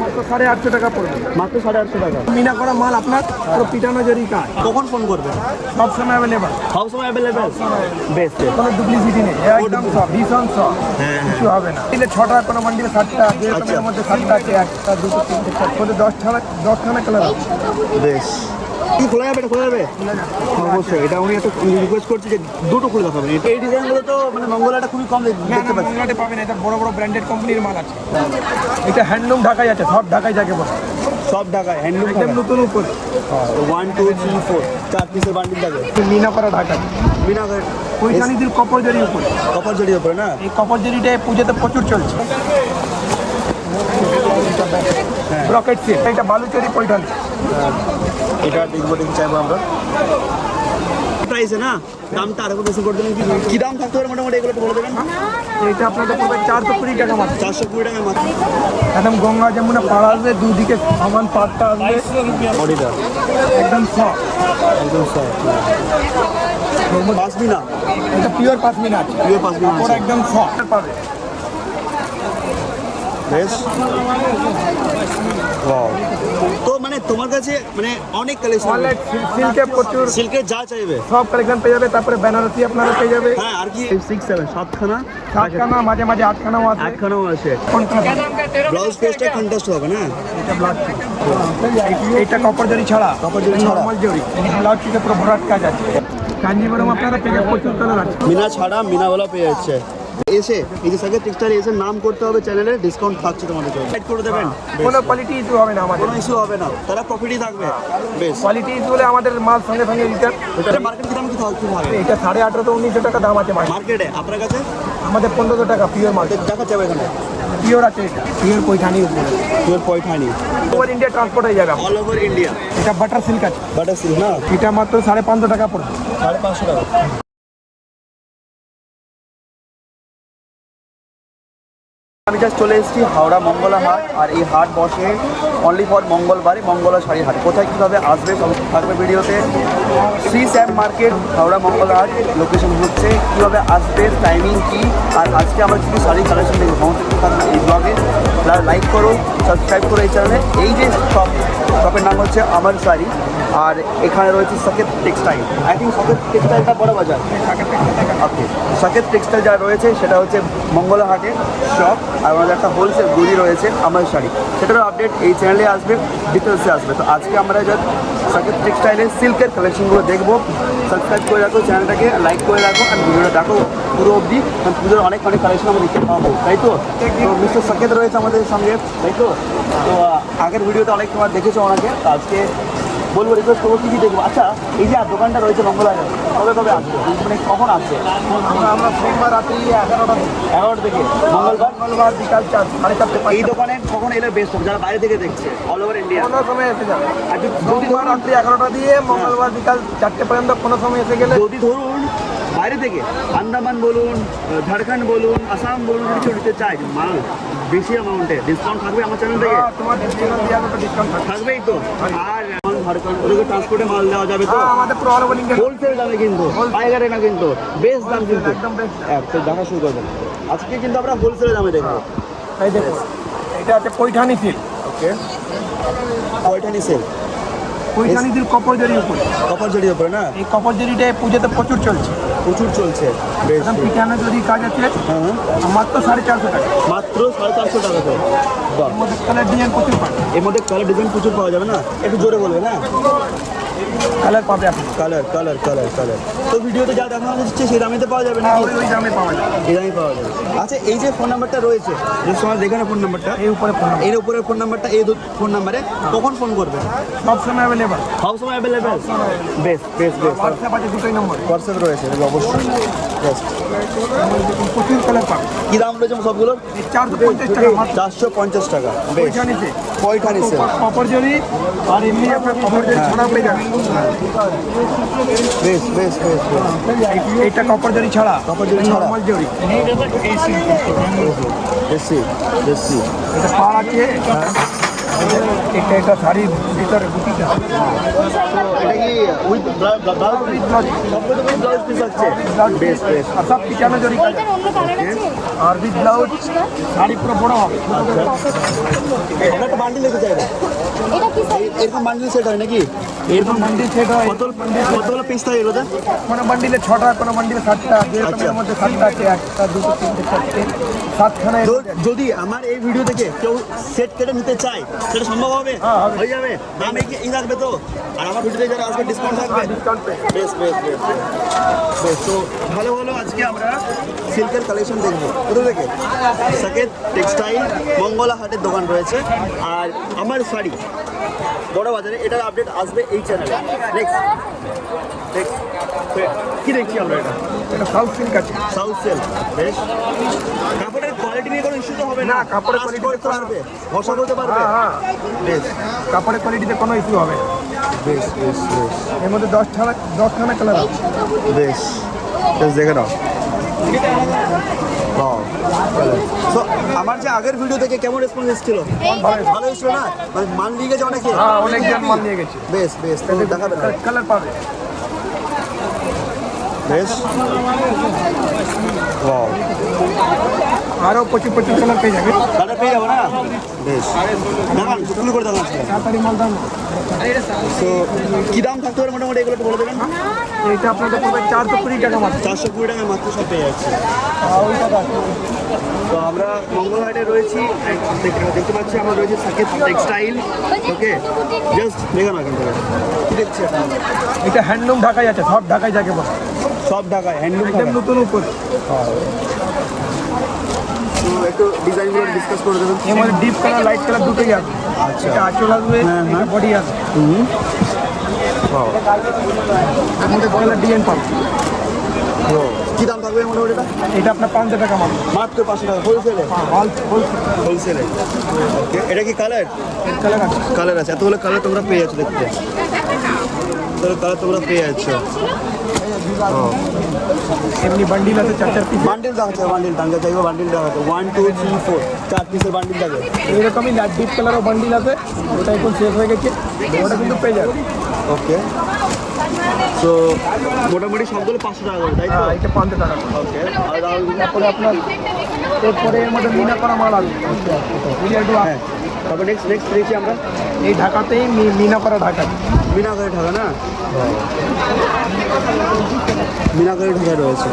মাত্র 850 টাকা পড়বে। মাত্র 850 টাকা। মিনা করা মাল আপনার পুরো পিটানো জরি কাজ। কখন ফোন করবে? সব সময় অ্যাভেলেবল। সব সময় অ্যাভেলেবেল। বেস্ট। কোনো ডুপ্লিসিটি নেই, একদম সব ভীষণ সব। কিছু হবে না। দিলে 6টা, কোনো মান্ডিলে 7টা, যে এর মধ্যে 7টা আছে, 1টা 2টো 3টে 4টে 10খানা কালার আছে। বেশ। কি খোলা যাবে? এটা খোলা যাবে? অবশ্যই। এটা উনি একটা রিকোয়েস্ট করছে যে দুটো খুলে দেখাবেন। এই ডিজাইনগুলো তো মানে মঙ্গলাটা খুবই কম দেখতে পাচ্ছি। মঙ্গলাতে পাবেন, এটা বড় বড় ব্র্যান্ডেড কোম্পানির মাল আছে। এটা হ্যান্ডলুম ঢাকাই আছে, সব ঢাকাই যাকে বলে। সব ঢাকায় হ্যান্ডলুম একদম নতুন উপরে। 1 2 3 4 4 পিসের বান্ডিল থাকে। মিনা করা ঢাকা, মিনা পৈঠানিদের কপর জরি উপরে। কপার জড়িয়ে পড়ে না? এই কপর জরিটা পুজোতে প্রচুর চলছে। ব্রকেট সিল, এটা বালুচরি পৈঠানি। এটা দেখবো, দেখতে চাইবো আমরা। প্রাইসে না দামটা আরো বেশি করে দেবেন। কি দাম থাকতে পারে মোটামুটি এগুলো একটু বলে দেবেন? এটা আপনাদের পড়বে 420 টাকা মাত্র। 420 টাকা মাত্র। একদম গঙ্গা যমুনা পাড় আসবে, দুদিকে সমান পাড়টা আসবে, বডিটা একদম সফট। একদম সফট। পাসমিনা, এটা পিওর পাশমিনা আছে, পিওর পাসমিনা ওর একদম সফট পাবে। বেশ। ওয়াও। তো মানে তোমার কাছে মানে অনেক কালেকশন। অনেক সিল্কে প্রচুর, সিল্কের যা চাইবে সব কালেকশন পেয়ে যাবে। তারপরে বেনারসি আপনারা পেয়ে যাবে। হ্যাঁ, আর কি 6 7 7খানা, 7খানা, মাঝে মাঝে 8খানাও আছে। 8খানাও আছে। ব্লাউজ পেজটা কন্ট্রাস্ট হবে না? এটা ব্লাউজ, এটা কপার জরি ছাড়া, কপার জরি ছাড়া। নরমাল জরি। ব্লাউজ পিসে পুরো ভরাট কাজ আছে। কাঞ্জিবরম আপনারা পেয়ে যাবে, প্রচুর কালার আছে। মিনা ছাড়া মিনাওয়ালা পেয়ে যাচ্ছে। এসে এই যে সাকেত টেক্সটাইল এসে নাম করতে হবে, চ্যানেলে ডিসকাউন্ট থাকছে তোমাদের জন্য। সাইড করে দেবেন, কোনো কোয়ালিটি ইস্যু হবে না আমাদের, কোনো ইস্যু হবে না, তারা প্রফিটই থাকবে। বেশ। কোয়ালিটি ইস্যু হলে আমাদের মাল সঙ্গে সঙ্গে রিটার্ন। এটা মার্কেট দাম কি থাকছে? এটা 1850 1900 টাকা দাম আছে মার্কেটে আপনার কাছে আমাদের 1500 টাকা পিওর মাল দেখা যাবে এখানে। পিওর আছে, এটা পিওর পৈঠানি উপরে, পিওর পয়ঠানি, ওভার ইন্ডিয়া ট্রান্সপোর্ট হয়ে যাবে। All over India. এটা বাটার সিল্ক আছে, বাটার সিল্ক না? এটা মাত্র 550 টাকা পড়বে। 550 টাকা। আমি জাস্ট চলে এসেছি হাওড়া মঙ্গলা হাট, আর এই হাট বসে অনলি ফর মঙ্গলবারে, মঙ্গলা শাড়ি হাট। কোথায় কীভাবে আসবে সব থাকবে ভিডিওতে। শ্রী শ্যাম মার্কেট, হাওড়া মঙ্গলা হাট লোকেশন হচ্ছে। কীভাবে আসবে, টাইমিং কী, আর আজকে আমরা কিছু শাড়ি কালেকশন দেখবো, সমস্ত কিছু থাকবে এই ব্লগে। লাইক করো, সাবস্ক্রাইব করো এই চ্যানেলে। এই যে শপের নাম হচ্ছে আমার শাড়ি, আর এখানে রয়েছে Saket textile. I think Saket টেক্সটাইলটা বড় বাজার। ওকে, সাকেত টেক্সটাইল যা রয়েছে সেটা হচ্ছে মঙ্গলা হাটে শপ, আর আমাদের একটা হোলসেল গদি রয়েছে আমার শাড়ি, সেটারও আপডেট এই চ্যানেলে আসবে, ডিটেলসে আসবে। তো আজকে আমরা যা সাকেত টেক্সটাইলের সিল্কের কালেকশনগুলো দেখবো। সাবস্ক্রাইব করে রাখো চ্যানেলটাকে, লাইক করে রাখো, আর ভিডিওটা দেখো পুরো অবধি, কারণ পুজোর অনেক কালেকশন আমরা দেখতে পাবো, তাই তো? মিস্টার সাকেত রয়েছে আমাদের সঙ্গে, তাই তো? তো আগের ভিডিওতে অনেক তোমার দেখেছো ওনাকে, তো আজকে বলবো রিকোয়েস্ট করবো কী কী দেখবো। আচ্ছা, এই যে দোকানটা রয়েছে মঙ্গলবারে, কবে কবে আসবে, মানে কখন আসছে? আমরা সোমবার রাত্রি 11টা থেকে, 11টা থেকে মঙ্গলবার বিকাল 4:30 এই দোকানে কখন এলে বেস্ট হবে যারা বাইরে থেকে দেখছে অল ওভার ইন্ডিয়া? কোনো সময় এসে যাবে। আর যদি সোমবার রাত্রি 11টা দিয়ে মঙ্গলবার বিকাল 4টে পর্যন্ত কোনো সময় এসে গেলে। যদি ধরুন বাইরে থেকে আন্দামান বলুন, ঝাড়খণ্ড বলুন, আসাম বলুন, কিছু নিতে চাই মাল বেশি অ্যামাউন্টে, ডিসকাউন্ট থাকবে আমার চ্যানেল থেকে? তোমার ডিসকাউন্ট থাকবেই তো। আর ঝাড়খণ্ড ওদেরকে ট্রান্সপোর্টে মাল দেওয়া যাবে তো? আমাদের পুরো অল ওভার ইন্ডিয়া হোলসেল দামে কিন্তু, পাইকারি না কিন্তু, বেস্ট দাম কিন্তু। একদম বেস্ট। তো দেখা শুরু করবেন। আজকে কিন্তু আমরা হোলসেল দামে দেখবো। এই দেখো, এটা আছে পৈঠানি সিল্ক। ওকে, পয়ঠানি সেল, পৈঠানিদের কপর জরির উপরে। কপার জড়িয়ে পড়ে না? এই কপর জরিটা পুজোতে প্রচুর চলছে। প্রচুর চলছে। বেশ। একদম পিটানো জরি কাজ আছে, হ্যাঁ, মাত্র 450 টাকা। মাত্র 450 টাকাতে। বাহ, এর মধ্যে কালার ডিজাইন প্রচুর পাবে। এর মধ্যে কালার ডিজাইন প্রচুর পাওয়া যাবে না? একটু জোরে বলবে না? কালার পাবে আপনি, কালার কালার কালার কালার। তো ভিডিওতে যা দেখানো হচ্ছে সেই দামেতে পাওয়া যাবে না? ওই দামে পাওয়া যায়। এই দামে পাওয়া যাবে। আচ্ছা, এই যে ফোন নাম্বারটা রয়েছে, যে সময় দেখে না ফোন নাম্বারটা, এই উপরে ফোন নাম্বার, এর উপরে ফোন নাম্বারটা, এই ফোন নাম্বারে কখন ফোন করবে? সব সময় অ্যাভেলেবল। সব সময় অ্যাভেলেবেল। বেশ বেশ বেশ। হোয়াটসঅ্যাপ আছে, দুটোই নম্বর। হোয়াটসঅ্যাপ রয়েছে অবশ্যই। বেশ। প্রচুর কালার পাবে। কী দাম রয়েছে সবগুলোর? 450 টাকা মাত্র। 450 টাকা। বেশ। Paithani silk, Paithani sale. Copper zari, আর এমনি আপনার কপর জরি ছাড়া পেয়ে যাবেন। বেশ বেশ বেশ বেশ। এইটা কপর জরি ছাড়া, কপার জড়ি ছাড়া। নরমাল জরি। বেশি বেশি। এটা পাড় আছে, এটা শাড়ির ভিতরে বুটিটা এটা কি উইথ ব্লাউজ ব্লাউজ পিস আছে বেশ বেশ আর সব পিছানো জরি কাজ এইটার অন্য কালার আছে আর উইথ ব্লাউজ শাড়ি পুরো বড় হবে আমরা একটা বান্ডিল নিতে চাই না এটা কি সাইজ এরকম বান্ডিল সেট হয় নাকি এরকম বান্ডিল সেট হয় কতগুলো পিস থাকে এগুলোতে কোনো বান্ডিলে 6টা কোনো বান্ডিলে 7টা যেরকম এর মধ্যে 7টা আছে একটা দুটো তিনটে চারটে 7খানা যদি আমার এই ভিডিও থেকে কেউ সেট কেটে নিতে চায় সেটা সম্ভব হবে হ্যাঁ, হবে। হয়ে যাবে দাম এই থাকবে তো আর আমার ভিডিওতে যারা আসবে ডিসকাউন্ট থাকবে ডিসকাউন্ট পেয়ে বেশ বেশ বেশ বেশ তো ভালো ভালো আজকে আমরা সিল্কের কালেকশন দেখবো কোথা থেকে সাকেত টেক্সটাইল মঙ্গলা হাটের দোকান রয়েছে আর আমার শাড়ি বড় বাজারে এটার আপডেট আসবে এই চ্যানেলে নেক্সট নেক্সট কি দেখছি আমরা এটা এটা সাউথ সিল্ক আছে সাউথ সেল বেশ কাপড়ের কোয়ালিটি নিয়ে কোনো ইস্যু তো হবে না না, কাপড়ের Trust quality করতে পারবে ভরসা করতে পারবে হ্যাঁ হ্যাঁ বেশ কাপড়ের কোয়ালিটিতে কোনো ইস্যু হবে না। বেশ বেশ বেশ এর মধ্যে 10খানা কালার আছে বেশ বেশ দেখে নাও তো আমার যে আগের ভিডিও থেকে কেমন রেসপন্স এসেছিল ভালো এসেছিল না মানে মান নিয়ে গেছে অনেকে হ্যাঁ অনেকজন মাল নিয়ে গেছে বেশ বেশ তো দেখাবে না কালার পাবে বেশ ওয়াও আরও 25 কালার পেয়ে যাবে দাদা পেয়ে যাবো না বেশ দেখান শুরু করে দেখান তাড়াতাড়ি মাল দাম তো কী দাম থাকতে পারে মোটামুটি এগুলো একটু বলে দেবেন এইটা আপনাদের পড়বে 420 টাকা মাত্র 420 টাকায় মাত্র সব পেয়ে যাচ্ছে ওই টাকা আছে তো আমরা মঙ্গলহাটে রয়েছি দেখতে পাচ্ছি আমরা রয়েছি সাকেত টেক্সটাইল ওকে জাস্ট দেখো না কিন্তু কি দেখছি এটা এটা হ্যান্ডলুম ঢাকাই আছে সব ঢাকাই যাকে বলে সব ঢাকায় হ্যান্ডলুম একদম নতুন উপরে তো একটু ডিজাইনগুলো ডিসকাস করে দেবেন এর মধ্যে ডিপ কালার লাইট কালার দুটোই আছে আচ্ছা এটা আঁচল আসবে হ্যাঁ, হ্যাঁ। এটা বডি আসবে এর মধ্যে কালার ডিজাইন পাবে কি দাম থাকবে মোটামুটি এটা এটা আপনার 500 টাকা মাত্র মাত্র 500 টাকা হোলসেলে হোলসেলে ওকে এটা কি কালার কালার আছে কালার আছে এতগুলো কালার তোমরা পেয়ে যাচ্ছ দেখতে এতগুলো কালার তোমরা পেয়ে যাচ্ছ এমনি বান্ডিল আছে 4 পিস বান্ডিল দেখাচ্ছে বান্ডিল দাঙ্গা চাইবো বান্ডিল দেখাচ্ছে 1 2 3 4 4 পিসের বান্ডিল থাকে এরকমই ডিপ কালারও বান্ডিল আছে ওটা এখন শেষ হয়ে গেছে ওটা কিন্তু পেয়ে যাবে ওকে তো মোটামুটি সবগুলো 500 টাকা করে তাই তো হ্যাঁ এটা 500 টাকা ওকে আর রাহুল তারপরে আপনার এরপরে এর মধ্যে মিনা করা মাল আসবে হ্যাঁ তারপর নেক্সট দেখছি আমরা এই ঢাকাতেই মিনা করা ঢাকা মিনাকারি ঢাকা না মিনাকারি ঢাকা রয়েছে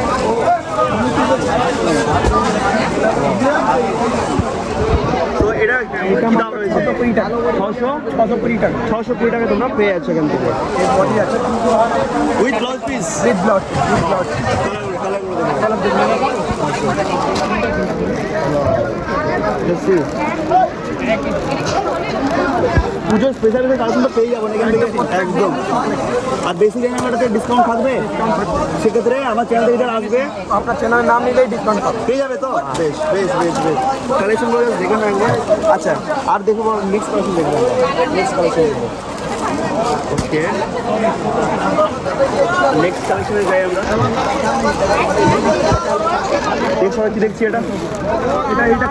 তো এটা এটা কি দাম রয়েছে 620 টাকা 620 টাকা 620 টাকা তোমরা পেয়ে যাচ্ছ এখান থেকে এর বডি আছে with blouse piece with blouse কালারগুলো দেখো কালার দেখবেন দেখছি পুজোর স্পেশাল কালেকশন তো পেয়ে যাবো না এখান থেকে একদম আর বেশি জায়গাটাতে ডিসকাউন্ট থাকবে সেক্ষেত্রে আমার চ্যানেল থেকে যারা আসবে আপনার চ্যানেলের নাম নিলেই ডিসকাউন্ট পাবে পেয়ে যাবে তো বেশ বেশ বেশ বেশ কালেকশনগুলো দেখে নেবো আচ্ছা আর দেখবো নেক্সট কালেকশন দেখবো নেক্সট কালেকশন দেখবো ওকে নেক্সট কালেকশনে যাই আমরা নেক্সট কি দেখছি এটা এটা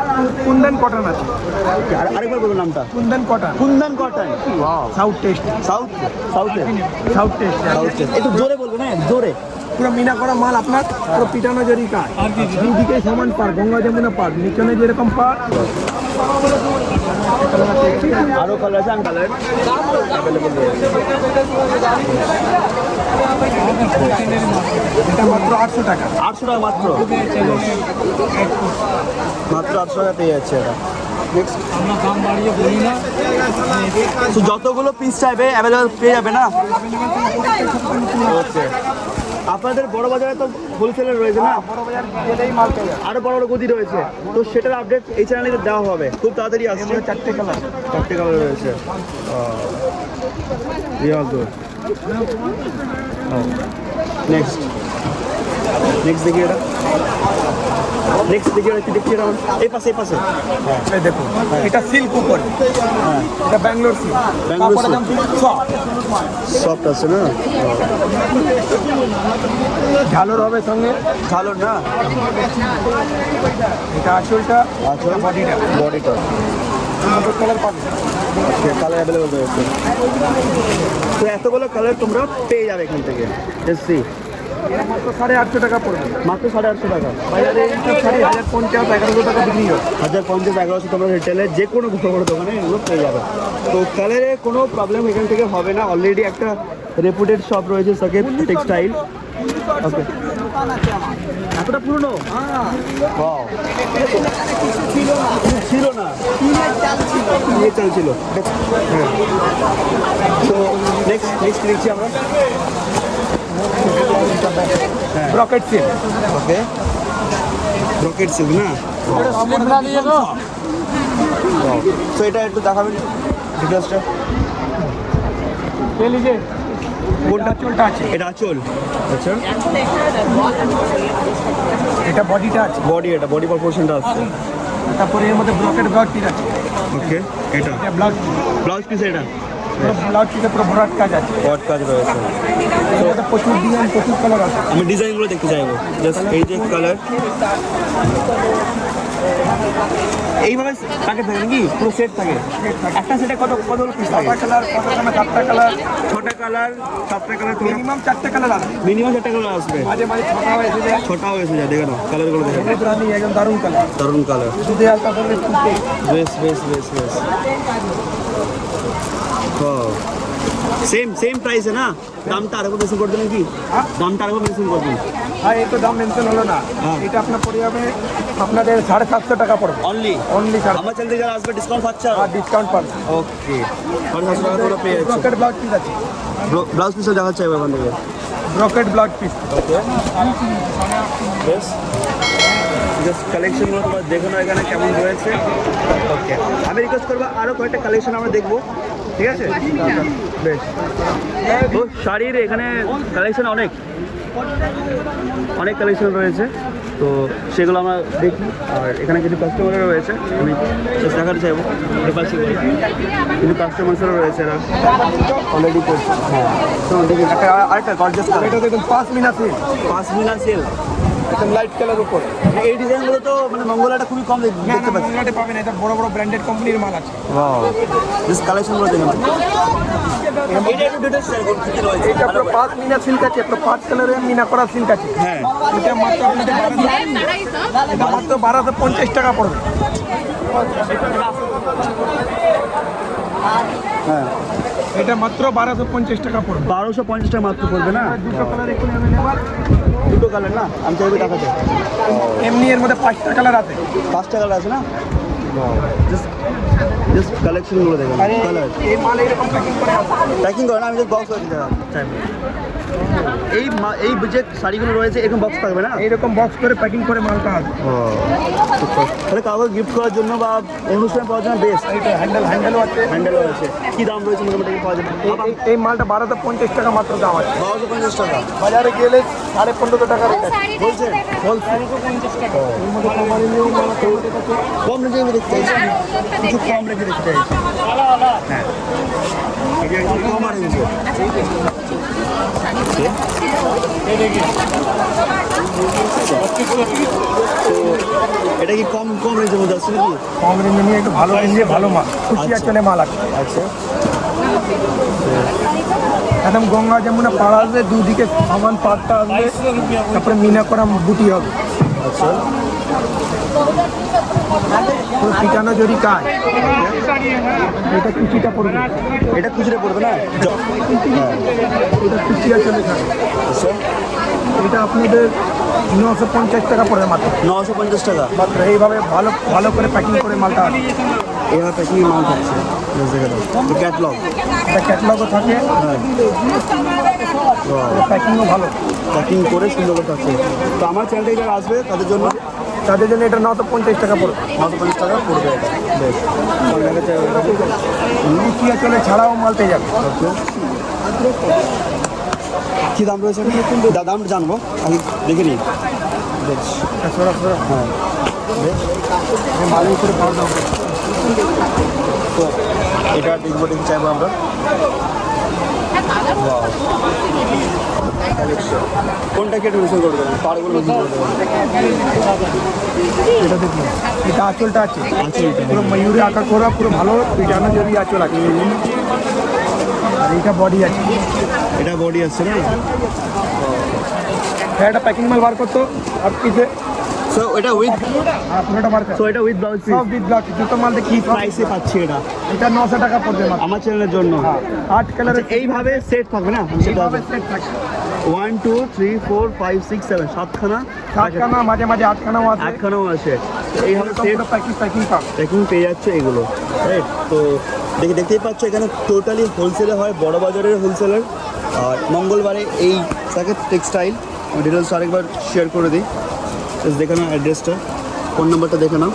কুন্দন কটন আছে আর আরেকবার বলুন নামটা Kundan cotton Kundan cotton south test south সাউথে সাউথ টেস্ট সাউথে একটু জোরে বলবো না জোরে পুরো মিনা করা মাল আপনার পুরো পিটানো জরি কাজ দুদিকে সমান পার গঙ্গা যমুনা পার নিচনে যেরকম পার আরো কালার আছে আমি কালার এটা মাত্র 800 টাকা 800 টাকা মাত্র মাত্র 800 টাকা পেয়ে যাচ্ছে এটা নেক্সট আমরা দাম বাড়িয়ে বলি না তো যতগুলো পিস চাইবে অ্যাভেলেবল পেয়ে যাবে না ওকে আপনাদের বড় বাজারে তো হোলসেলার রয়েছে না বড় বাজার গেলেই মাল পেয়ে যাবে আরো বড় বড় গদি রয়েছে তো সেটার আপডেট এই চ্যানেলে দেওয়া হবে খুব তাড়াতাড়ি আসছে 4টে কালার 4টে কালার রয়েছে রিয়াল গুড নেক্সট নেক্সট দেখি এটা নেক্সট দেখি এটা কি দেখছি এটা এই পাশে এই দেখুন এটা সিল্ক উপর হ্যাঁ এটা ব্যাঙ্গালোর সিল্ক ব্যাঙ্গালোর কাপড়ের দাম সফট আছে না ঝালর হবে সঙ্গে ঝালর না এটা আঁচলটা আচ্ছা বডিটা বডিটা কালার পাবে। কালার অ্যাভেলেবল রয়েছে। তো এতগুলো কালার তোমরা পেয়ে যাবে এখান থেকে। দেখছি এটা মাত্র 850 টাকা পড়বে। মাত্র 850 টাকা। বাজারে এইসব শাড়ি 1050 1100 টাকা বিক্রি হয়। 1050 1100 তোমরা রিটেলে যে কোনো বড় বড় দোকানে এগুলো পেয়ে যাবে। তো কালারে কোনো প্রবলেম এখান থেকে হবে না। অলরেডি একটা রেপুটেড শপ রয়েছে সাকিব টেক্সটাইল। ওকে, এতটা পুরনো? Wow. ছিল না, টিনের চাল ছিল। হ্যাঁ, তো নেক্সট দেখছি আমরা ব্রকেট সিল্ক। ওকে, রকেট সিল্ক না? তো এটা একটু দেখাবেন ডিটেলসটা। কোনটা চুলটা আছে? এটা আঁচল। আচ্ছা, এটা বডিটা আছে। এটা বডি প্রপোর্শনটা আছে। তারপরে এর মধ্যে ব্রকেট ব্লাউজ পিস আছে। ওকে, এটা এটা ব্লাউজ পিস। এটা ব্লাউজ পিসে পুরো ভরাট কাজ আছে। ওয়ার্ড কাজ রয়েছে। এর মধ্যে প্রচুর ডিজাইন, প্রচুর কালার আছে। আমি ডিজাইনগুলো দেখতে চাইবো। জাস্ট এই যে কালার এইভাবে প্যাকেট থাকে নাকি? পুরো সেট থাকে? একটা সেটে কতগুলো পিস থাকে? 6টা কালার, 7টা কালার, 6টা কালার 7টা কালার। মিনিমাম 4টে কালার আছে। মিনিমাম 4টা কালার আসবে। মাঝে মাঝে 6টা হয়েছে যে 6টাও এসে যায়। দেখে নাও কালারগুলো, দেখে নাও। হলুদ রানী একদম দারুণ কালার। দারুণ কালার। দুধে হালকা করলে ফুটে। বেশ। সেম প্রাইসে না? দামটা আরেকটু বেশি করে দেবেন কি? দামটা আরেকটু বেশি করে দিন। হ্যাঁ, এই তো দাম মেনশন হলো না। হ্যাঁ। এটা আপনার পড়ে যাবে আপনাদের 750 টাকা পড়বে। অনলি অনলি আমার চ্যানেলে যারা আসবে ডিসকাউন্ট পাচ্ছে? আর ডিসকাউন্ট পাবে। ওকে, 750 টাকা তোমরা পেয়ে যাচ্ছে। ব্রকেট ব্লাউজ পিস আছে। ব্লাউজ পিসও দেখাচ্ছে এবার ওখান থেকে। ব্রকেট ব্লাউজ পিস। ওকে, বেশ। জাস্ট কালেকশনগুলো তোমরা দেখো না এখানে কেমন রয়েছে। ওকে, আমি রিকোয়েস্ট করবো আরও কয়েকটা কালেকশন আমরা দেখবো, ঠিক আছে? বেশ। তো শাড়ির এখানে কালেকশন অনেক কালেকশন রয়েছে, তো সেগুলো আমরা দেখি। আর এখানে কিছু কাস্টমারও রয়েছে, আমি জাস্ট দেখাতে চাইবো। কিছু কাস্টমার্সও রয়েছে, এরা অলরেডি করছে। হ্যাঁ, তো দেখি আরেকটা গর্জিয়াস কালার। এটা দেখুন পাশমিনা সিল্ক, পাশমিনা সিল্ক, একদম লাইট কালার উপর। এই ডিজাইনগুলো তো মানে মঙ্গলাটা খুবই কম দেখতে পাচ্ছি। মঙ্গলাটে পাবেন, এটা বড় বড় ব্র্যান্ডেড কোম্পানির মাল আছে। দিস কালেকশনগুলো দেখুন। এটা একটু ডিটেইলস শেয়ার করুন, কি রয়েছে? এটা পুরো পাশমিনা সিল্ক আছে, পুরো পাঁচ কালারে মিনা করা সিল্ক আছে। হ্যাঁ, এটা মাত্র আপনাদের 1250 টাকা পড়বে। হ্যাঁ, এটা মাত্র 1250 টাকা পড়বে। 1250 টাকা মাত্র পড়বে না? দুটো কালার এখানে অ্যাভেলেবল। দুটো কালার না? আমি চাইবো দেখাতে। এমনি এর মধ্যে 5টা কালার আছে। 5টা কালার আছে না? জাস্ট কালেকশনগুলো দেখুন। আর কালার এই মাল এরকম প্যাকিং করে আছে। প্যাকিং করে না, আমি জাস্ট বক্স করে দিতে চাইবো। এই যে শাড়িগুলো রয়েছে এরকম বক্স থাকবে না? এইরকম বক্স করে প্যাকিং করে মালটা আছে। তাহলে কাউকে গিফট করার জন্য বা অনুষ্ঠান পাওয়ার জন্য বেস্ট। এইটা হ্যান্ডেলও আছে। হ্যান্ডেলও আছে। কি দাম রয়েছে মোটামুটি পাওয়া যাবে? এই মালটা 1250 টাকা মাত্র দাম আছে। 1250 টাকা। বাজারে গেলে 1550 টাকা রেট আছে। বলছে কম রেঞ্জে আমি দেখতে চাইছি, কিছু কম রেঞ্জে দেখতে চাইছি। হ্যাঁ, এটা একটু কম রেঞ্জে। তো এটা কি কম রেঞ্জের মধ্যে আসছে নাকি? কম রেঞ্জে নিয়ে একটু ভালো রেঞ্জে ভালো মাল, খুশিয়া চলে মাল আছে। আচ্ছা, একদম গঙ্গা যমুনা পাড় আসবে, দুদিকে সমান পাড়টা আসবে, তারপরে মিনা করা বুটি হবে। আচ্ছা, পুরো পিটানো জরি কাজ। এটা কুচিটা পড়বে। এটা খুচরে পড়বে না? এটা কুচিয়া চলে থাকে। আচ্ছা, এটা আপনাদের 950 টাকা পড়বে মাত্র। 950 টাকা মাত্র এইভাবে ভালো ভালো করে প্যাকিং করে মালটা আছে। এভাবে প্যাকিং মাল থাকছে। ক্যাটলগ, এটা ক্যাটলগও থাকে, প্যাকিংও ভালো। প্যাকিং করে সুন্দর করে থাকছে। তো আমার চ্যানেলটা যারা আসবে তাদের জন্য এটা 950 টাকা পড়বে। 950 টাকা পড়বে। এটা বেশ কুচিয়া চলে ছাড়াও মাল পেয়ে যাবে। কী দাম রয়েছে? দাম জানবো, আমি দেখে নিই। বেশ, হ্যাঁ, বেশ মালের উপরে পাওয়া দাম। তো এটা দেখতে চাইবো আমরা। কালেকশন কোনটা কি একটু মেনশন করে দেবেন, পারগুলো মেনশন করে দেবেন। এটা দেখুন, এটা আঁচলটা আছে আঁচলটা। পুরো ময়ূরে আঁকা করা, পুরো ভালো পিটানো যদি আঁচল আছে। আর এইটা বডি আছে, এটা বডি আসছে না? এটা প্যাকিং মাল বার করতো আর পিসে সো এটা উইথ পুরোটা বার সো এটা উইথ ব্লাউজ পিস সব বিট ব্লক জুতো মাল দেখি প্রাইসে পাচ্ছি এটা এটা 900 টাকা পড়বে মাত্র। আমার চ্যানেলের জন্য। 8 কালারের এইভাবে সেট থাকবে না? এইভাবে সেট থাকে, 1 2 3 4 5 6 7 সাতখানা, 7খানা মাঝে মাঝে 8খানাও আছে। আটখানাও আছে। তো এইভাবে সেট পুরো প্যাকিং পাবে। প্যাকিং পেয়ে যাচ্ছে এগুলো, রাইট? তো দেখতেই পাচ্ছ এখানে টোটালি হোলসেলে হয়, বড় বাজারের হোলসেলার। আর মঙ্গলবারে এই সাকেত টেক্সটাইল, ডিটেলস আরেকবার শেয়ার করে দিই, দেখে নাও অ্যাড্রেসটা, ফোন নাম্বারটা দেখে নাও।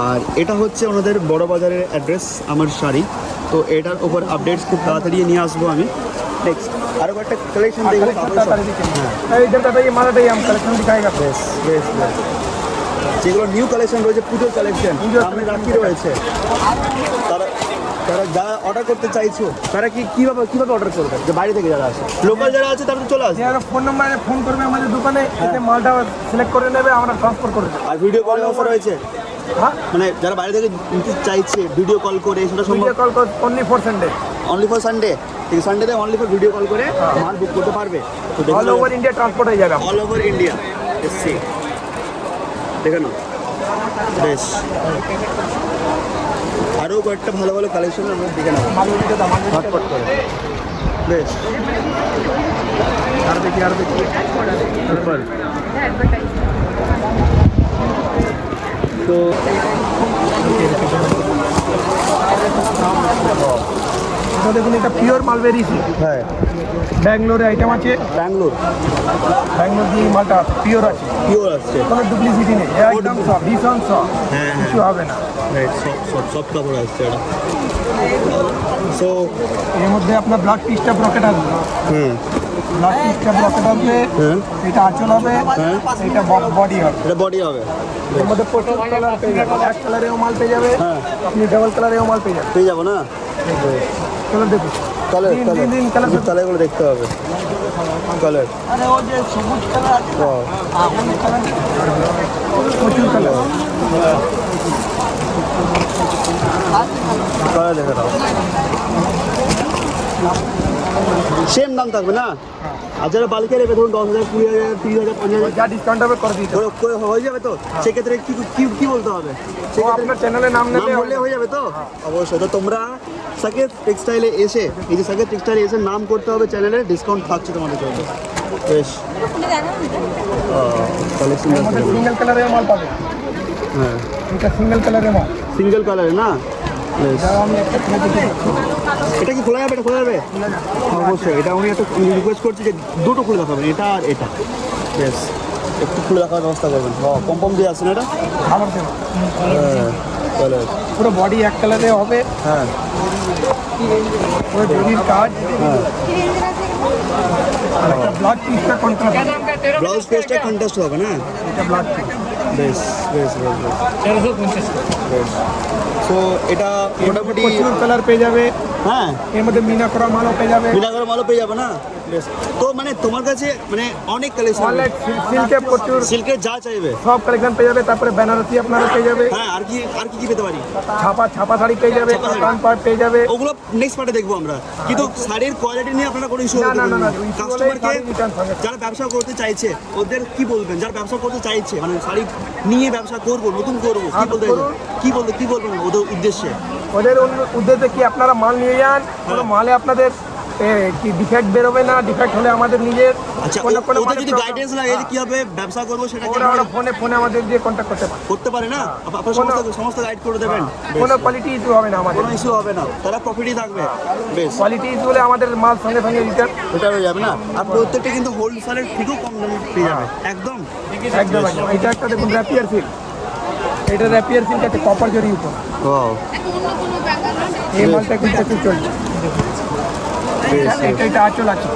আর এটা হচ্ছে ওনাদের বড় বাজারের অ্যাড্রেস, আমার শাড়ি। তো এটার ওপর আপডেটস খুব তাড়াতাড়ি নিয়ে আসবো আমি। নেক্সট আরও একটা কালেকশন দেখবো। এই इधर का ये मारा हम कलेक्शन दिखाएगा। বেশ বেশ বেশ, যেগুলো নিউ কালেকশন রয়েছে, পুজোর কালেকশন, সামনে রাখি রয়েছে, তারা তারা যারা অর্ডার করতে চাইছো তারা কীভাবে অর্ডার করবে? যে বাইরে থেকে যারা আছে, লোকাল যারা আছে তারা তো চলে আসবে। যারা ফোন নাম্বারে ফোন করবে আমাদের দোকানে, এতে মালটা সিলেক্ট করে নেবে, আমরা ট্রান্সফার করে দেবো। আর ভিডিও কল অফার রয়েছে, হ্যাঁ, মানে যারা বাইরে থেকে নিতে চাইছে ভিডিও কল করে, সেটা সম্ভব ভিডিও কল কর only for Sunday, only for Sunday. ঠিক আছে, সানডেতে অনলি ফর ভিডিও কল করে মাল বুক করতে পারবে। তো অল ওভার ইন্ডিয়া ট্রান্সপোর্ট হয়ে যাবে। অল ওভার ইন্ডিয়া এসছি, দেখে নাও। বেশ, আরও কয়েকটা ভালো ভালো কালেকশন আমরা দেখে নেবো ঝটপট করে। বেশ, আর দেখি সুপার। তো এটা দেখুন, এটা পিওর মালবেরি সিল্ক, হ্যাঁ, ব্যাঙ্গালোরে আইটেম আছে। ব্যাঙ্গালোর ব্যাঙ্গালোর দিয়ে এই মালটা পিওর আছে, পিওর আসছে। কোনো ডুপ্লিসিটি নেই, একদম সব ভীষণ সব, হ্যাঁ, কিছু হবে না। রাইট, সব কাপড় আসছে এটা। সো এর মধ্যে আপনার ব্লাড পিসটা ব্রকেট আসবে, ব্লাড পিসটা ব্রকেট আসবে, এটা আঁচল হবে, এটা বডি হবে। এটা বডি হবে, এর মধ্যে প্রচুর কালার পেয়ে যাবে, এক কালারেও মাল পেয়ে যাবে, আপনি ডাবল কালারেও মাল পেয়ে যাবেন। পেয়ে যাবো না? কালার দেখুন, কালার তিন কালার কালারগুলো দেখতে হবে, কালার আরে ও যে সবুজ কালার আছে, প্রচুর কালার। কালার দেখে দাও, সেম দাম থাকবে না? আর যারা বালকে নেবে ধরুন 10,000 20,000 30,000 50,000 যা ডিসকাউন্ট হবে করে দিতে হবে। হয়ে যাবে তো? সেক্ষেত্রে কি বলতে হবে? ও আপনার চ্যানেলের নাম নেবে, বললে হয়ে যাবে তো? অবশ্যই। তো তোমরা সাকেত টেক্সটাইলে এসে, এই যে সাকেত টেক্সটাইলে এসে নাম করতে হবে চ্যানেলে, ডিসকাউন্ট থাকছে তোমাদের জন্য। বেশ, কালেকশন সিঙ্গেল কালারের মাল পাবে। হ্যাঁ, এটা সিঙ্গেল কালারের মাল, সিঙ্গেল কালারে না? বেশ, যারা আমি একটা খুলে দিতে এটা কি খোলা যাবে? এটা খোলা যাবে অবশ্যই। এটা আমি একটা রিকোয়েস্ট করছি যে দুটো খুলে দেখাবেন, এটা আর এটা। বেশ, একটু খুলে রাখার ব্যবস্থা করবেন। পম্পম দিয়ে আসছে না এটা? ভালো দেবো। হ্যাঁ, কালার, পুরো বডি এক কালারে হবে, হ্যাঁ পুরো জরির কাজ, হ্যাঁ। আর একটা ব্লাড পিসটা কন্ট্রাস্ট, ব্লাউজ পিসটা কন্ট্রাস্ট হবে না? এটা ব্লাড পিস। বেশ বেশ বেশ বেশ বেশ। সো এটা মোটামুটি, প্রচুর কালার পেয়ে যাবে, হ্যাঁ, এর মধ্যে মিনা করা মালও পেয়ে যাবে। বিনাগর মালও পেয়ে যাবে না? বেশ। তো মানে তোমার কাছে মানে অনেক কালেকশন, অনেক সিল্কে প্রচুর সিল্কের যা চাইবে, সব কালেকশন পেয়ে যাবে। তারপরে বেনারসি আপনারা পেয়ে যাবে, হ্যাঁ। আর কি পেতে পারি? ছাপা শাড়ি পেয়ে যাবে, ছাপা শাড়ি। কান পাট পেয়ে যাবে। ওগুলো নেক্সট পার্টে দেখবো আমরা। কিন্তু শাড়ির কোয়ালিটি নিয়ে আপনারা কোনো ইস্যু না, করতে না, পারবেন না, না। issue হলেই কাস্টমারকে, শাড়ি return হবে। যারা ব্যবসা করতে চাইছে ওদের কি বলবেন? যারা ব্যবসা করতে চাইছে, মানে শাড়ি নিয়ে ব্যবসা করবো, নতুন করবো, কি বলবেন ওদের উদ্দেশ্যে? ওদের উদ্দেশ্যে কি, আপনারা মাল নিয়ে যান, কোনো মালে আপনাদের কি ডিফেক্ট বেরোবে না, ডিফেক্ট হলে আমাদের নিজের আচ্ছা, ওদের যদি গাইডেন্স লাগে যে কিভাবে ব্যবসা করবো, সেটা কি ওরা ফোনে আমাদের দিয়ে কন্ট্যাক্ট করতে পারে, করতে পারে না? আপনারা সমস্ত গাইড করে দেবেন, কোনো কোয়ালিটি ইস্যু হবে না আমাদের, কোনো ইস্যু হবে না, তারা প্রফিটই থাকবে। বেশ, কোয়ালিটি ইস্যু হলে আমাদের মাল সঙ্গে রিটার্ন। এটা হয়ে যাবে না? আর প্রত্যেকটা কিন্তু হোলসেলের থেকেও কম দামে পেয়ে যাবে, একদম একদম। এটা একটা দেখুন র্যাপিয়ার সিল্ক, এটা র্যাপিয়ার সিল্ক আছে কপার জরি উপর, ওয়াও। এই মালটা কিন্তু চলছে। এটা আঁচল আছে,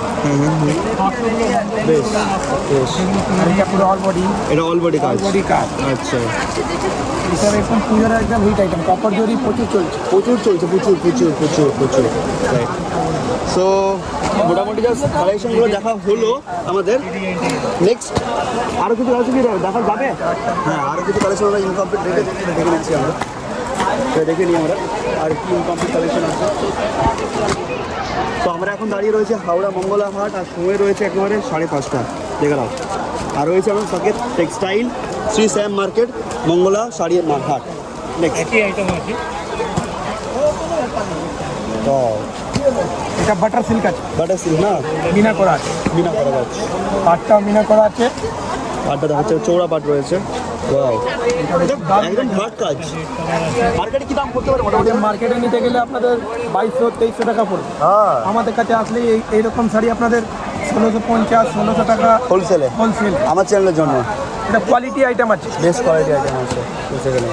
বেশ বেশ। আর এটা পুরো অল বডি, এটা অল বডি কাজ। বডি কাজ। আচ্ছা, এটা এখন পুজোর একদম হিট আইটেম, কপার জরি প্রচুর চলছে। প্রচুর চলছে, প্রচুর প্রচুর প্রচুর প্রচুর। রাইট। সো মোটামুটি জাস্ট কালেকশনগুলো দেখা হলো আমাদের। নেক্সট আরও কিছু কালেকশন কি দেখা যাবে? হ্যাঁ, আরও কিছু কালেকশন আমরা ইনকমপ্লিট রেখেছি, সেটা দেখে নিচ্ছি আমরা। সেটা দেখে নিই আমরা আর কি ইনকমপ্লিট কালেকশন আছে। তো আমরা এখন দাঁড়িয়ে রয়েছে হাওড়া মঙ্গলা হাট, আর সময় রয়েছে একেবারে 5:30। দেখে নাও। আর রয়েছে আমার সাকেত টেক্সটাইল, শ্রী শ্যাম মার্কেট, মঙ্গলা শাড়ি হাট। নেক্সট এটা বাটার সিল্ক আছে, বাটার সিল্ক না, মিনা করা আছে, বিনা করা যাচ্ছে। পাটটাও মিনা করা আছে। পাটটা দেখাচ্ছে, চৌড়া পাট রয়েছে। ওয়াও, একদম হাট কাজ। মার্কেটে কি দাম করতে পারে মোটামুটি? মার্কেটে নিতে গেলে আপনাদের 2200-2300 টাকা পড়বে। হ্যাঁ, আমাদের কাছে আসলে এইরকম শাড়ি আপনাদের 1650-1600 টাকা হোলসেলে হোলসেল। আমার চ্যানেলের জন্য এটা কোয়ালিটি আইটেম আছে, বেস্ট কোয়ালিটি আইটেম আছে বুঝতে গেলে।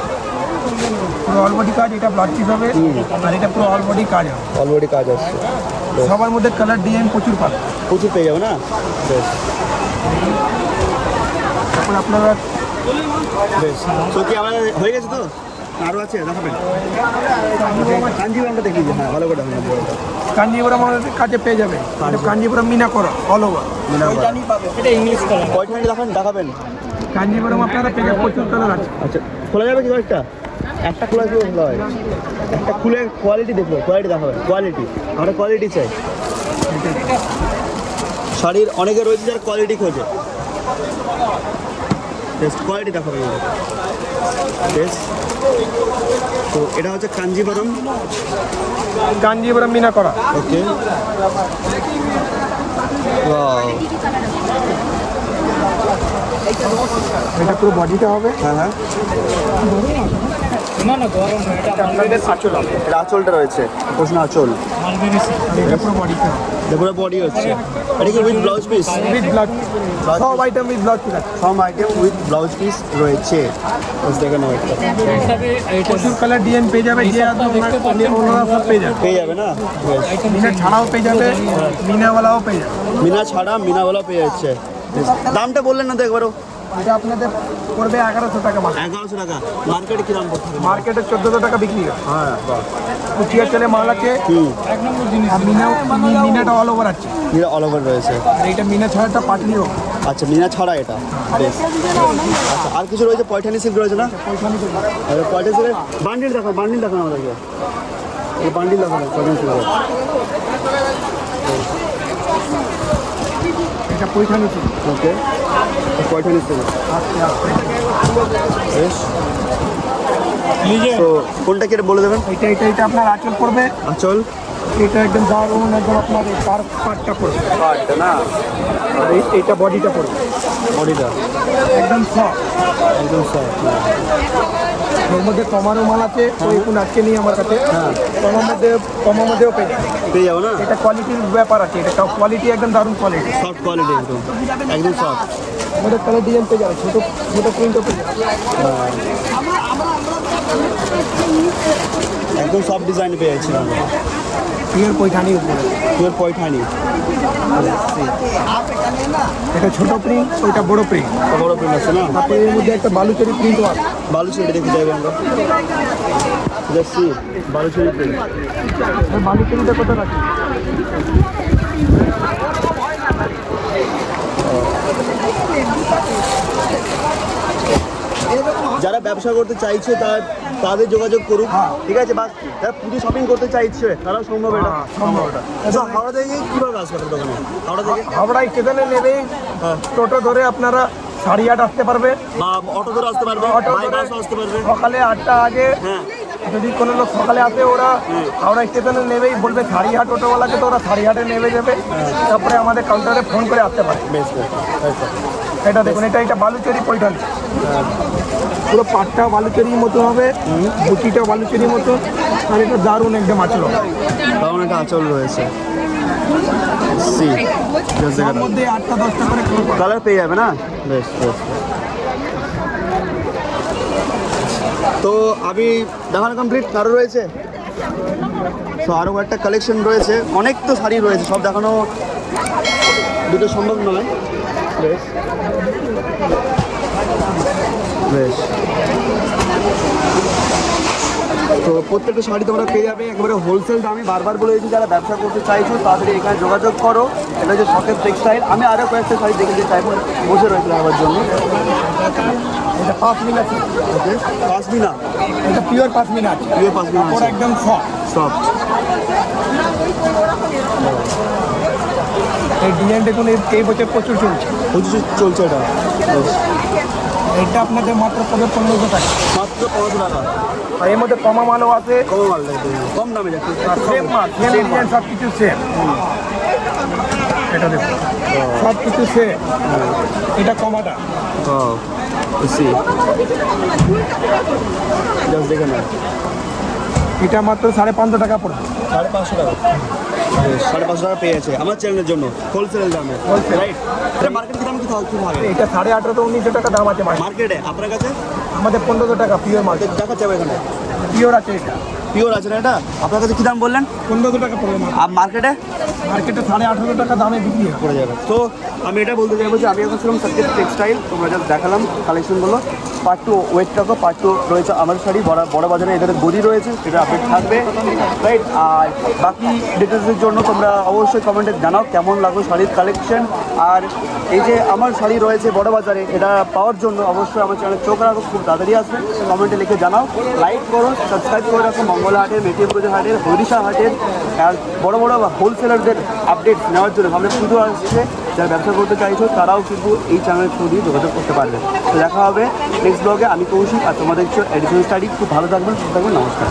পুরো অল বডি কাজ। এটা ব্লাউজ পিস হবে, আর এটা পুরো অল বডি কাজ হবে। অলরেডি কাজ আসছে, সবার মধ্যে কালার ডিজাইন প্রচুর পাবে। প্রচুর পেয়ে যাবে না? বেশ তারপর আপনারা বেশ। তো কি আমার হয়ে গেছে তো? আরও আছে দেখাবেন? কাঞ্জিপুরমটা দেখিয়ে দিন। হ্যাঁ, ভালো করে দেখাবেন। কাঞ্জিপুরম আমাদের কাছে পেয়ে যাবে। এটা কাঞ্জিপুরম মিনা করা অল ওভার। কয়টা দেখাবেন? কাঞ্জিপুরম আপনারা পেয়ে যাবে, প্রচুর কালার আছে। আচ্ছা, খোলা যাবে কি কয়েকটা? একটা খোলা কি খোলা হয়? একটা খুলে কোয়ালিটি দেখবো, কোয়ালিটি দেখাবেন। কোয়ালিটি, আমরা কোয়ালিটি চাই। শাড়ির অনেকে রয়েছে যারা কোয়ালিটি খোঁজে। বেস্ট কোয়ালিটি দেখাবেন বেশ। তো এটা হচ্ছে কাঞ্জিপুরম। কাঞ্জিপুরম মিনা করা। ওকে, এটা পুরো বডিটা হবে। হ্যাঁ হ্যাঁ, এটা আপনাদের আঁচল হবে। এটা আঁচলটা রয়েছে, প্রশ্ন আঁচল। আর এটা পুরো বডিটা হবে। পুরো বডি হচ্ছে। এটা কি with blouse piece? With blouse, সব আইটেম উইথ ব্লাউজ পিস আছে। সব আইটেম উইথ ব্লাউজ পিস রয়েছে। দেখে নাও, একটা প্রচুর কালার ডিজাইন পেয়ে যাবে, যে ওনারা সব পেয়ে যাবে। পেয়ে যাবে না? বেশ। মিনা ছাড়াও পেয়ে যাবে, মিনাওয়ালাও পেয়ে যাবে। মিনা ছাড়া মিনাওয়ালা পেয়ে যাচ্ছে। বেশ। দামটা বললেন না তো একবারও? এটা আপনাদের পড়বে 1100 টাকা মাল। 1100 টাকা। মার্কেটে কি দাম পড়ছে? মার্কেটে 1400 টাকা বিক্রি হয়। হ্যাঁ, বাহ। কুচিয়া চলে মাল আছে। আর মিনাটা অল ওভার আছে। মিনা অল ওভার রয়েছে। আর এইটা মিনা ছাড়াটা পাটলিও। আচ্ছা, মিনা ছাড়া এটা। বেশ। আচ্ছা, আর কিছু রয়েছে? পয়ঠানি সিল্ক রয়েছে না? আচ্ছা, পয়ঠানি সিল্কের বান্ডিল দেখান, বান্ডিল দেখান আমাদেরকে। এই বান্ডিল দেখান পয়ঠানি সিল্কের। এটা পয়ঠানি ছিল। ওকে, পয়ঠানি সিল্ক। বেশ। তো কোনটা কি বলে দেবেন? এটা আপনার আঁচল পড়বে। আঁচল, এটা একদম দারুণ, একদম আপনার এই তার পাটটা পড়বে। পাটটা না, আর এইটা বডিটা পড়বে বডিটা একদম সফট। একদম সফট। এর মধ্যে কমারও মাল আছে, ওই কোন আজকে নেই আমার কাছে। কমার মধ্যেও পেয়ে যাবে। পেয়ে যাবো না? এটা কোয়ালিটির ব্যাপার আছে, এটা কোয়ালিটি একদম দারুণ কোয়ালিটি। সফট কোয়ালিটি, একদম একদম সফট। আমাদের কালার ডিজাইন পেয়ে যাবে, ছোটো ছোটো প্রিন্টও পেয়ে যাবে। একদম সফট ডিজাইন পেয়ে যাচ্ছি আমরা। পিওর পয়ঠানির উপরে। পিওর পয়ঠানি। এটা ছোট প্রিন্ট, ওইটা বড় প্রিন্ট। বড় প্রিন্ট আছে না? তারপরে এর মধ্যে একটা বালুচরি প্রিন্টও আছে। বালুচরি দেখতে যাবো আমরা। দেখছি বালুচরি প্রিন্ট। বালুচরিটা কত রাখি? যারা ব্যবসা করতে চাইছে তাদের যোগাযোগ করুক, ঠিক আছে? বা যারা পুজো শপিং করতে চাইছে তারাও সম্ভব এটা। সম্ভব এটা। আচ্ছা, হাওড়া থেকে কীভাবে আসবে আপনার দোকানে? হাওড়া থেকে হাওড়া স্টেশনে নেবেই টোটো ধরে আপনারা 8:30 আসতে পারবে, বা অটো ধরে আসতে পারবে, অটো বাই ধরে বাসও আসতে পারবে। সকালে 8টা আগে। হ্যাঁ, যদি কোনো লোক সকালে আসে, ওরা হাওড়া স্টেশনে নেবেই, বলবে সারিহাট অটোওয়ালাকে, তো ওরা সারিহাটে নেমে যাবে। তারপরে আমাদের কাউন্টারে ফোন করে আসতে পারে। বেশ বেশ। আচ্ছা, এটা দেখুন, এটা বালুচরি পয়ঠানি। পুরো পাটটা বালুচরির মতো হবে, বুটিটা বালুচরির মতো, আর এটা দারুণ একদম আঁচল হবে। তেমন একটা আঁচল রয়েছে। সি তার মধ্যে 8টা-10টা করে কালার পেয়ে যাবে না? বেশ বেশ। তো আমি দেখানো কমপ্লিট। আরও রয়েছে, তো আরও একটা কালেকশন রয়েছে, অনেক তো শাড়ি রয়েছে, সব দেখানো দুটো সম্ভব নয়। বেশ বেশ, তো প্রত্যেকটা শাড়ি তোমরা পেয়ে যাবে একেবারে হোলসেল দামে। বারবার বলে দিচ্ছি, যারা ব্যবসা করতে চাইছো তাড়াতাড়ি এখানে যোগাযোগ করো। এটা হচ্ছে শখের টেক্সটাইল। আমি আরও কয়েকটা শাড়ি দেখে দিতে চাইবো, বসে রয়েছিল আমার জন্য। এটা পাশমিনা আছে, ওকে, পাশমিনা, এটা পিওর পাশমিনা আছে, পিওর পাশমিনা কাপড় একদম সফট। সফট। এই ডিজাইন দেখুন, এই বছর প্রচুর চলছে। চলছে এটা। বেশ, এটা আপনাদের মাত্র পড়বে 1500 টাকা। মাত্র 1500 টাকা। আর এর মধ্যে কমা মালও আছে, কম মাল দেখতে, কম দামে যাচ্ছে। সেম মাল, সেম ডিজাইন, সব কিছু সেম। এটা দেখুন, সব কিছু সেম। এটা কমাটা, জাস্ট দেখে না, এটা মাত্র 550 টাকা পড়বে। 550 টাকা। 550 টাকা পেয়ে আছে আমার চ্যানেলের জন্য হোলসেল দামে। Wholesale। রাইট, এটা মার্কেট কি দাম কি থাকে? এটা 1850 1900 টাকা দাম আছে মার্কেটে। মার্কেটে আপনার কাছে আমাদের 1500 টাকা পিওর মাল, দেখাচ্ছে এখানে পিওর আছে। এটা পিওর আছে না? এটা আপনার কাছে কি দাম বললেন? 1500 টাকা পড়বে মাল। আর মার্কেটে মার্কেটে 1850 টাকা দামে বিক্রি হয়। পড়ে যাবে। তো আমি এটা বলতে চাইবো যে আমি এখন ছিলাম সার্কিট টেক্সটাইল, তোমরা জাস্ট দেখালাম কালেকশনগুলো। পার্ট টু ওয়েট টাকা, পার্ট টু রয়েছে আমার শাড়ি, বড় বাজারে এদের গদি রয়েছে, এটা আপডেট থাকবে। রাইট, আর বাকি ডিটেলসের জন্য তোমরা অবশ্যই কমেন্টে জানাও কেমন লাগলো শাড়ির কালেকশন। আর এই যে আমার শাড়ি রয়েছে বড় বাজারে, এটা পাওয়ার জন্য অবশ্যই আমার চ্যানেলে চোখ রাখো, খুব তাড়াতাড়ি আসবে। কমেন্টে লিখে জানাও, লাইক করো, সাবস্ক্রাইব করে রাখো। মঙ্গলা হাটের, মেটিয়াপুজো হাটের, হরিষা হাটের আর বড় বড় হোলসেলারদের আপডেট নেওয়ার জন্য সামনে পুজো আসছে। যারা ব্যবসা করতে চাইছো তারাও কিন্তু এই চ্যানেলের থ্রু দিয়ে যোগাযোগ করতে পারবে। তো দেখা হবে নেক্সট ব্লগে। আমি কৌশিক, আর তোমাদের এডিশনাল স্টাডি। খুব ভালো থাকবেন, সুস্থ থাকবেন, নমস্কার।